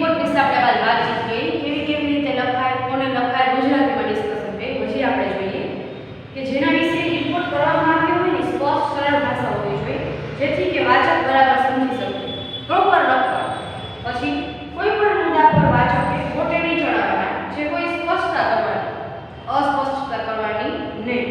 Report વિશે આપણે આજ વાતચીત કરી કેવી કેવી રીતે લખાય, કોને લખાય, ગુજરાતીમાં ડિસ્કશન કરી. પછી આપણે જોઈએ કે જેના વિશે રિપોર્ટ કરવામાં આવ્યો હોય ને સ્પષ્ટ સરળ ભાષા હોવી જોઈએ જેથી કે વાચક બરાબર સમજી શકે. પ્રોપર લખવા. પછી કોઈ પણ મુદ્દા પર વાચકે ખોટે નહીં ચડાવવાના, જે કોઈ સ્પષ્ટતા કરવાની, અસ્પષ્ટતા કરવાની નહીં.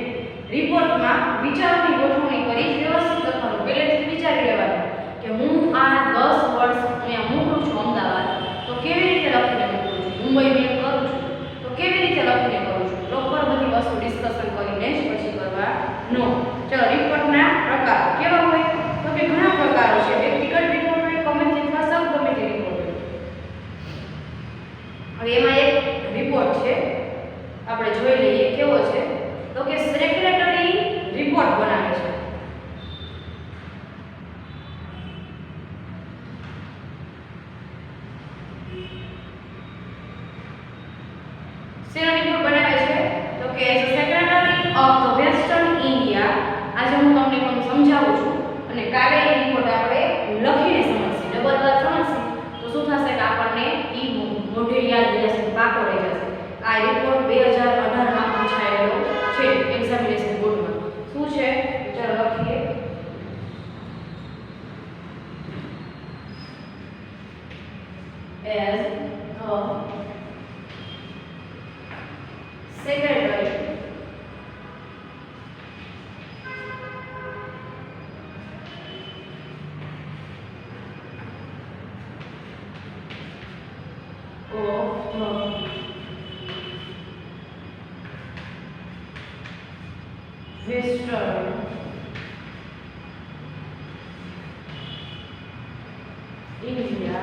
રિપોર્ટમાં વિચારોની ગોઠવણી કરી વ્યવસ્થિત લખવાનું. પહેલેથી વિચારી લેવાનું કે હું આ 10 વર્ષ અહીંયા મોકલું છું અમદાવાદ, તો કેવી રીતે લખીને મોકલું છું. મુંબઈ મેં કરું છું તો કેવી રીતે લખીને કરું છું. પ્રોપર બધી વસ્તુ ડિસ્કશન કરીને જ પછી કરવાનો. ચલો, રિપોર્ટના પ્રકાર કેવા હોય તો કે ઘણા પ્રકારો છે. વ્યક્તિગત રિપોર્ટ હોય, કમિટી અથવા સબ કમિટી રિપોર્ટ હોય. હવે એમાં એક રિપોર્ટ છે, આપણે જોઈ લઈએ કેવો છે. તો કે સેક્રેટરી રિપોર્ટ બનાવે છે. શેનો રિપોર્ટ બનાવે છે તો કે as a secretary of the western India. આજે હું તમને પણ સમજાવું છું અને કાલે એ રિપોર્ટ આપણે લખીને સમજશું. ડબલ વાર સમજશું તો શું થશે કે આપણને ઈ મોઢે યાદ રહી જશે, પાકો રહી જશે. આ રિપોર્ટ 2018 માં પૂછાયેલો છે એક્ઝામિનેશન બોર્ડમાં. શું છે ચાલો લખીએ. as a secretary of the Western India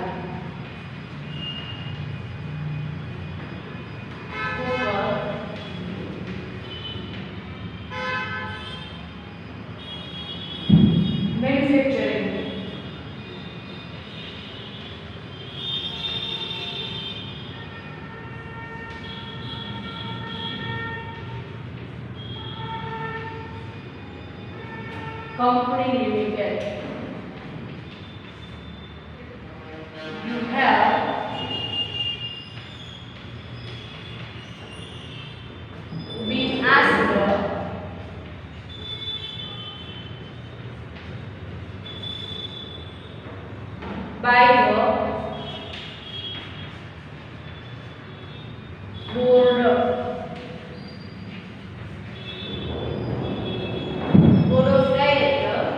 manufacturing company limited. You have been asked by the board of directors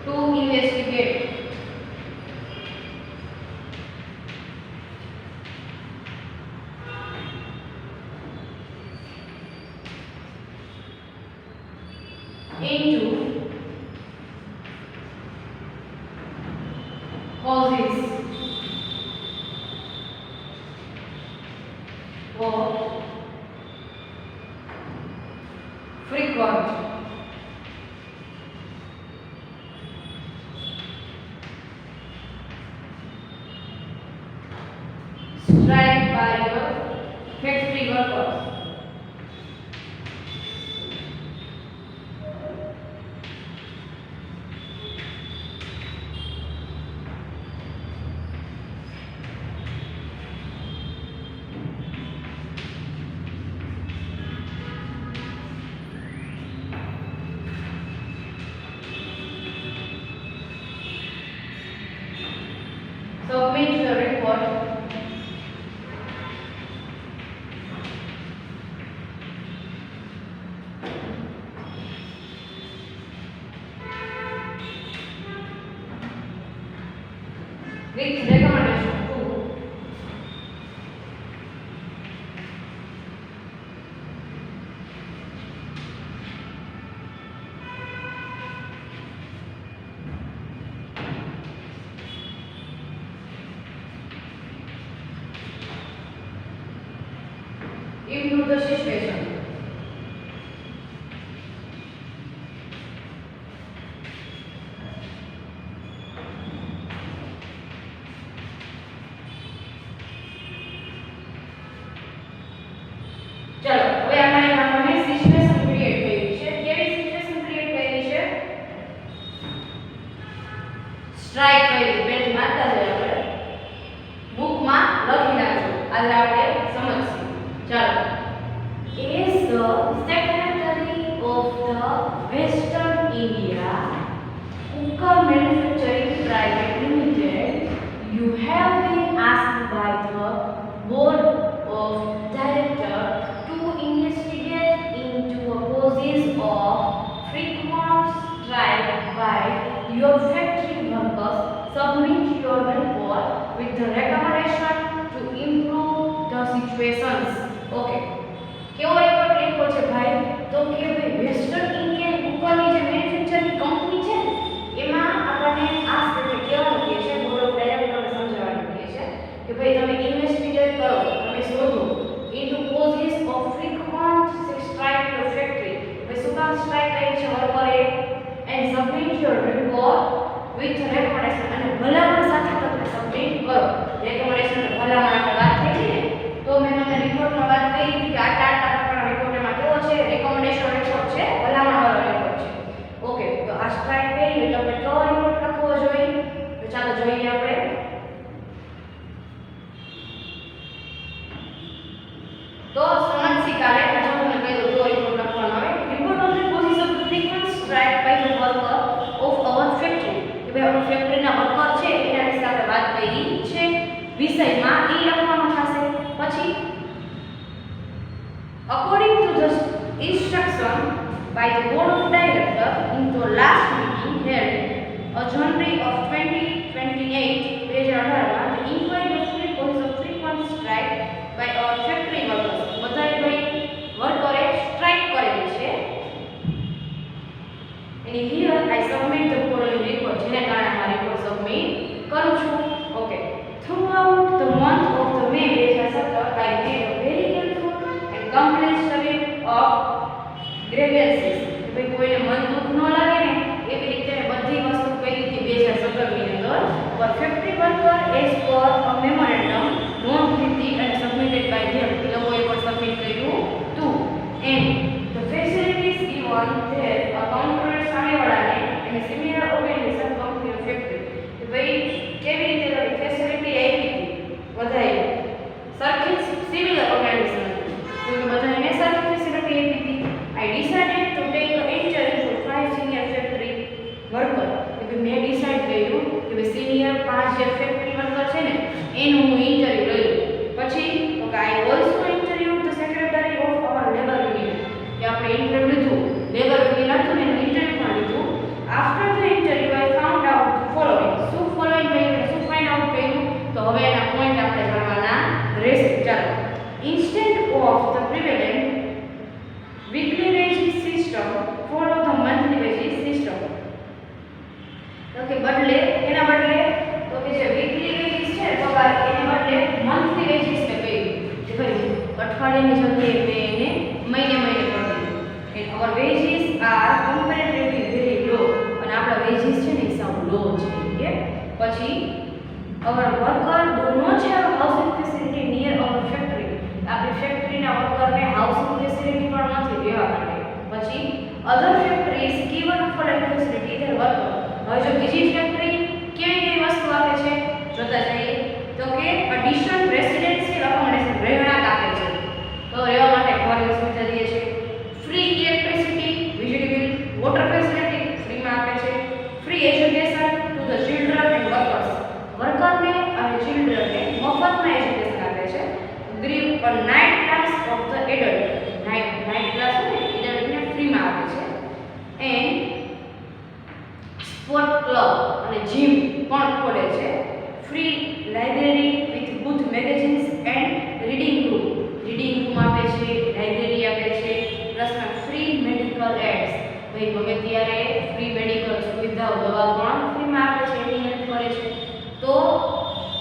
to investigate into causes of frequent strike by the factory workers. Submit the report with recommendation to improve the situation. ચલો હવે આમાં આપણને situation create કરી છે. કેવી strike કરી page મારતા જઈએ આપણે બુકમાં લખી નાખજો આજે આપણે સમજીશું ચાલો is the secretary of the Western India Cooker Manufacturing Private Limited you have been asked by the board of directors to investigate into causes of frequent strike by your factory workers. Submit your report with the recommendation to improve the situations. Okay. કેવો report લખ્યો છે ભાઈ તો કે ભાઈ western Indian કુકરની જે manufacturing company છે એમાં આપણને આ સ્ટેટમેન્ટ કહેવાનું કહે છે બોર્ડ ઓફ ડાયરેક્ટરને સમજાવવાનું કહે છે કે ભાઈ તમે ઇન્વેસ્ટિગેટ કરો તમે શોધો into causes of frequent strike in factory ભાઈ શું કામ સ્ટ્રાઇક થાય છે વર્કરે and submit your report with recommendation અને ભલામણ સાથે તમે સબમિટ કરો રેકમેન્ડેશન ભલામણ આપણે વાત થઈ છે તો મેં તમને રિપોર્ટમાં વાત કરી હતી કે આટલા પ્રકારના રિપોર્ટમાં કેવો છે રેકમેન્ડેશન રિપોર્ટ છે ભલામણ વાળો રિપોર્ટ છે ઓકે તો આ સ્ટ્રાઇક કરી એટલે આપણે કયો રિપોર્ટ લખવો જોઈએ તો ચાલો જોઈએ આપણે તો સમજસી કાલે જો તમને કહી દઉં તો રિપોર્ટ લખવાનો આવે report on the causes of frequent strike by the worker of our factory કે ભાઈ આપણા ફેક્ટરીના વર્કર છે એના વિશે આપણે વાત કરી છે વિષયમાં એ લખવાનું થશે પછી according to the instruction by the board of directors in the last meeting held on January of 2028 page 18 the inquiry of three causes of frequent strike by our factory workers બધાય ભાઈ વર્કરે સ્ટ્રાઇક કરેલી છે and here I submit the following report જેને કારણે આ report submit કરું છું okay throughout the month of the May 2017 I made a very careful and complete study of grievances ભાઈ કોઈને મન દુખ ન લાગે ને એવી રીતે મેં બધી વસ્તુ કરી હતી 2017 ની અંદર પર ફેક્ટરી વર્કર એઝ પર અ મેમોરેન્ડમ નોંધ લીધી અને સબમિટેડ બાય ધેમ એ લોકોએ પણ સબમિટ કર્યું હતું and the facilities given there accounted સામેવાળાને અને similar organisation company of factory કે ભાઈ કેવી રીતે તમે ફેસિલિટી આપી હતી બધાએ સરખી સિમિલર ઓર્ગેનાઇઝેશન તો કે બધાને સરખી ફેસિલિટી આપી હતી I decided to take an interview for 5 senior factory worker કે મેં ડિસાઈડ કર્યું કે ભાઈ સિનિયર 5 જે ફેક્ટરી વર્કર છે ને એનું હું ઇન્ટરવ્યુ લઈ પછી તો કે I also interviewed the secretary of our labor union કે આપણે ઇન્ટરવ્યુ લીધું લેબર યુનિયન હતું ને ઇન્ટરવ્યુ પણ લીધું after the interview I found out the following શું ફોલોઈંગ કર્યું શું ફાઇન્ડ આઉટ કર્યું તો હવે એના પોઈન્ટ આપણે જાણવાના રહેશે ચાલો instead of the prevalent weekly wages system follow the monthly wages system તો કે બદલે એના બદલે તો કે જે વીકલી વેજીસ છે પગાર એને બદલે મંથલી વેજીસ ને કહ્યું કે ભાઈ અઠવાડિયાની જગ્યાએ મેં એને મહિને મહિને કરી દીધું and our wages are comparatively very low અને આપણા વેજીસ છે ને સાવ લો છે કે પછી our worker do not have housing facility near our factory આપણી ફેક્ટરીના વર્કરને હાઉસિંગ ફેસિલિટી પણ નથી દેવા માટે પછી other factories given for facility their worker હવે જો બીજી ફેક્ટરી કેવી કેવી વસ્તુ આપે છે જોતા જઈએ તો કે એડિશન રેસિડેન્સી એકોમોડેશન રહેણાંક આપે છે તો રહેવા માટે ઘરની સુવિધા દે છે ફ્રી ઇલેક્ટ્રિસિટી વીજળી બિલ વોટર ફેસિલિટી ફ્રીમાં આપે છે free education to the children and workers વર્કરને અને ચિલ્ડ્રનને મફતમાં એજ્યુકેશન આપે છે ગ્રીવ પર night class of the adult night class ને એડલ્ટને ફ્રીમાં આપે છે એન્ડ સ્પોર્ટ ક્લબ અને જીમ પણ ખોલે છે free library with good magazines and reading room આપે છે લાઇબ્રેરી આપે છે પ્લસમાં ફ્રી મેડિકલ એડ્સ ભાઈ ગમે ત્યારે ફ્રી મેડિકલ સુવિધાઓ દવા પણ ફ્રીમાં આપે છે એની હેલ્પ કરે છે તો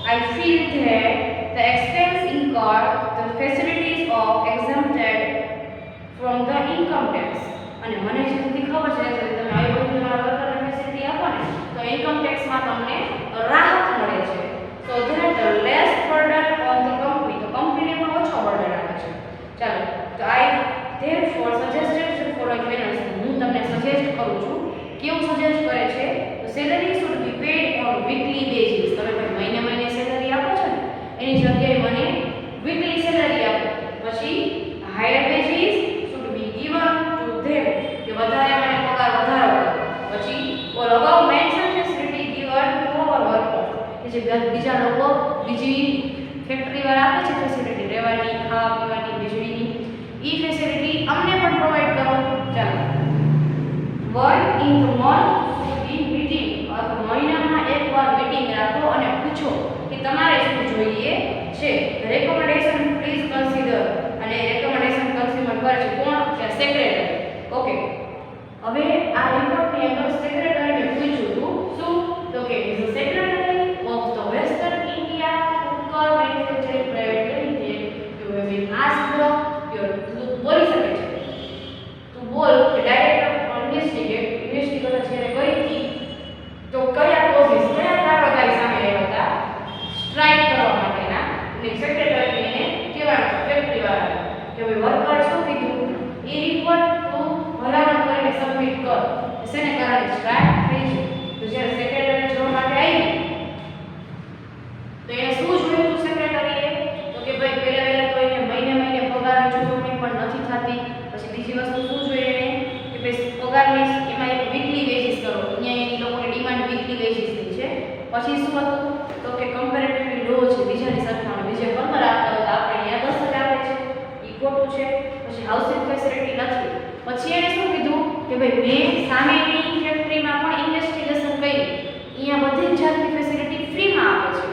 I feel that the expense incurred the facilities of exempted from the income tax અને મને જે બધી ખબર છે કે તમે આવી બધી તમારા વર્કરને ફેસિલિટી આપો ને તો ઇન્કમ ટેક્સમાં તમને રાહત મળે છે so that the less burden on the company તો કંપનીને પણ ઓછો બર્ડન આવે છે ચાલો તો I therefore suggested the following measures હું તમને સજેસ્ટ કરું છું કેવું સજેસ્ટ કરે છે તો salary should be paid on કે જે બીજા લોકો બીજી ફેક્ટરી વાળા આપે છે ફેસિલિટી રહેવાની, ખાવા પીવાની, વીજળીની, એ ફેસિલિટી અમને પણ પ્રોવાઈડ કરો. ચાલો, one in the month in meeting, અથવા મહિનામાં એકવાર મીટિંગ રાખો અને પૂછો કે તમારે શું જોઈએ છે. રેકમેન્ડેશન પ્લીઝ કન્સિડર, અને રેકમેન્ડેશન કન્ઝ્યુમર કરે છે કોણ? કે સેક્રેટરી. ઓકે, હવે આ રિપોર્ટની અંદર સેક્રેટરીને પૂછ્યું હતું શું? તો કે is the secretary of the western India cooker manufacturing private limited you have been asked your. બોલી શકે છે તું બોલ કે ડાયરેક્ટર ઇન્વેસ્ટિગેશન જ્યારે કરી હતી તો કયા કોઝિસ, કયા કારણો તારી સામે આવ્યા હતા સ્ટ્રાઇક કરવા માટેના, અને સેક્રેટરીને એને કહેવાનું ફેક્ટરી વાળા કે ભાઈ વર્કર શું કીધું એ રિપોર્ટ તું ભલામણ કરીને સબમિટ કર, શેને કારણે સ્ટ્રાઇક થઈ છે. તો જ્યારે સેક્રેટરી જોવા માટે આવી તો એને શું જોયું હતું સેક્રેટરીએ? તો કે ભાઈ પહેલા તો એને મહિને પગારની ચૂકવણી પણ નથી થતી. પછી બીજી વસ્તુ શું જોઈએ એને? કે ભાઈ પગારની એમાં એક વીકલી વેજીસ કરો. અહીંયા એની લોકોની ડિમાન્ડ વીકલી વેજીસની છે. પછી શું હતું? તો કે કમ્પેરેટિવલી લો છે બીજાની સરખામણી. બીજે 15 આપતા હોય તો આપણે અહીંયા 10 જ આપે છે, એ ખોટું છે. પછી હાઉસિંગ ફેસિલિટી નથી. પછી એને શું કીધું કે ભાઈ મેં સામેની ફેક્ટરીમાં પણ ઇન્વેસ્ટિગેશન કરી, અહીંયા બધી જ જાતની ફેસિલિટી ફ્રીમાં આપે છે.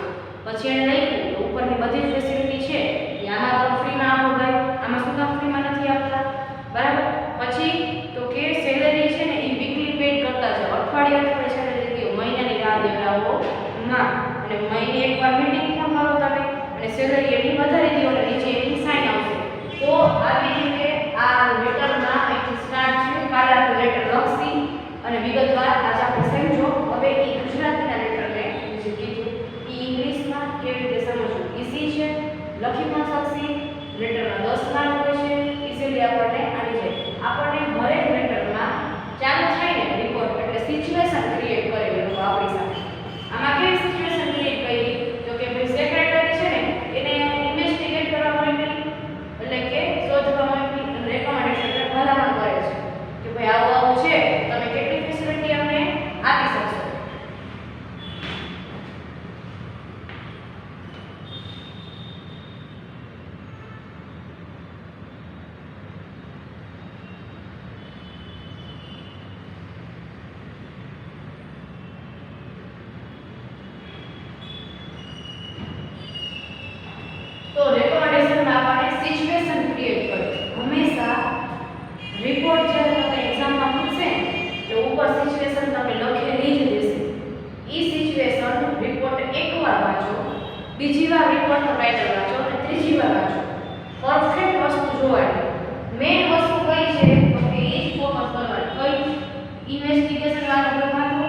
પછી એને લખ્યું કે ઉપરની બધી જ ફેસિલિટી છે એ આમાં પણ ફ્રીમાં આપો ભાઈ, આમાં શું કામ ફ્રીમાં નથી આપતા? બરાબર. પછી તો કે સેલેરી છે ને એ વીકલી પેડ કરતા છે, અઠવાડિયે સેલેરી દો, મહિનાની રાહ દેવડાવો ના, અને મહિને એકવાર મીટિંગ પણ કરો તમે, અને સેલેરી એની વધારી દો અને નીચે એની સાઇન આવશે. તો આવી રીતે આ લેટરમાં અહીંથી સ્ટાર્ટ છે. કાલે આપણે લેટર લખશી અને વિગતવાર આજે આપણે સમજો. હવે એ ગુજરાતીના લેટરને જે કીધું એ ઇંગ્લિશમાં કેવી રીતે સમજવું ઈઝી છે, લખી પણ શકશી. લેટરના 10 માર્ક હોય છે, ઈઝીલી આપણને આવી જાય. આપણને હરેક લેટરમાં ચાલુ થાય ને રિપોર્ટ એટલે સિચ્યુએશન ક્રિએટ કરેલી લોકો આપણી સામે. આમાં કેવી સિચ્યુએશન ક્રિએટ કરી? તો કે ભાઈ સેક્રેટરી છે ને એને ઇન્વેસ્ટિગેટ કરવા મોકલી, એટલે કે શોધવા મોકલી, અને રેકમેન્ડેશન એટલે ભલામણ કરે છે કે ભાઈ આવું છે, તમે કેટલી ફેસિલિટી અમને આપી શકશો. તો રેકમેન્ડેશનમાં આપણને સિચ્યુએશન ક્રિએટ કરે. હંમેશા રિપોર્ટ જ્યારે તમે એક્ઝામમાં પૂછશે તો ઉપર સિચ્યુએશન તમે લખેલી જ રહેશે. એ સિચ્યુએશન રિપોર્ટ એકવાર વાંચો, બીજી વાર રિપોર્ટનો ટાઇટલ વાંચો અને ત્રીજી વાર વાંચો. પરફેક્ટ વસ્તુ જોવાની. મેઇન વસ્તુ કઈ છે તો કે એ જ ફોકસ કરવાની. કઈ? ઇન્વેસ્ટિગેશન વાળો લખાતો,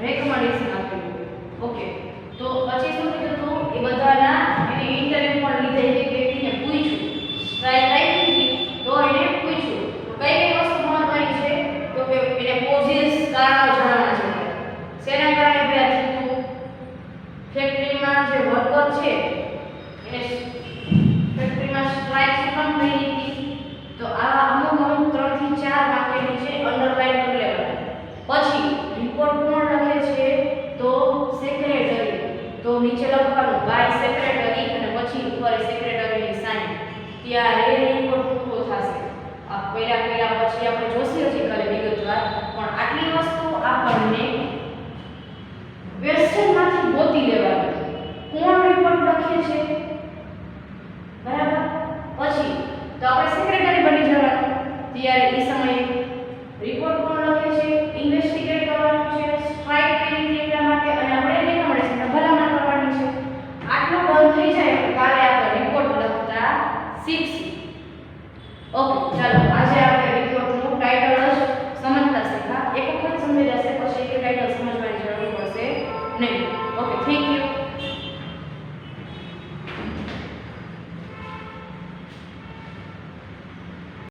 રેકમેન્ડેશન આપેલું. ઓકે, તો પછી શું કીધું તું? એ બધાના એને ઇન્ટરવ્યુ પણ લીધા, એક વ્યક્તિને પૂછ્યું, સ્ટ્રાઇક રાખી હતી તો એને પૂછ્યું કઈ વસ્તુ મહત્વની છે? તો કે એને કોઝિસ, કારણો જાણવા છે. શેના કારણે ભેગા થયું? ફેક્ટરીમાં જે વર્કર છે એને ફેક્ટરીમાં સ્ટ્રાઇક શું થઈ હતી? તો આ અમુક 3 થી 4 વાક્યની છે, અંડરલાઈન કરી લેવાના. પછી રિપોર્ટ કોણ લખે છે? તો સેક્રેટરી. તો નીચે લખવાનું બાય સેક્રેટરી અને પછી ઉપર સેક્રેટરીની સાઇન. ત્યારે રિપોર્ટ પૂરો થશે. આ પહેલા પછી આપણે જોશું હજી કાલે વિગતવાર, પણ આટલી વસ્તુ આપણને ક્વેશ્ચનમાંથી ગોતી લેવાની. કોણ રિપોર્ટ લખે છે? બરાબર. પછી તો આપણે સેક્રેટરી બની જવાનું. ત્યારે એ સમયે રિપોર્ટ કોણ લખે છે? ઇન્વેસ્ટિગેટ કરવાનું છે, સ્ટ્રાઇક કરી હતી એટલા માટે, અને આપણે રેકમેન્ડેશન ભલામણ કરવાની છે. આટલું બંધ થઈ જાય એટલે કાલે આપણે રિપોર્ટ લખતા શીખશું. ઓકે, ચાલો આજે આપણે રિપોર્ટનું ટાઇટલ જ સમજતા શીખ્યા. એક વખત સમજી જશે પછી એક ટાઇટલ સમજવાની જરૂર પડશે નહીં. Okay, thank you.